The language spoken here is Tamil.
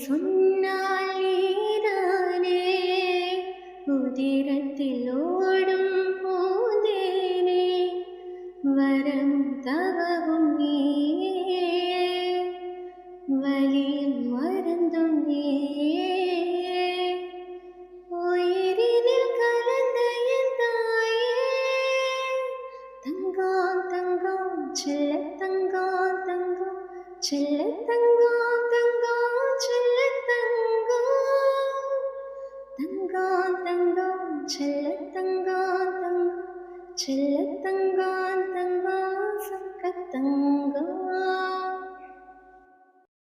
சொன்னால் நீதானே உதிரத்தில் ஓடும் பூந்தேனே வரம் தவவும் நீயே வலியும் மருந்தும் நீயே உயிரினில் கலந்த என் தாயே தங்கம் தங்கம் செல்ல தங்கம் தங்கம் செல்ல தங்கம்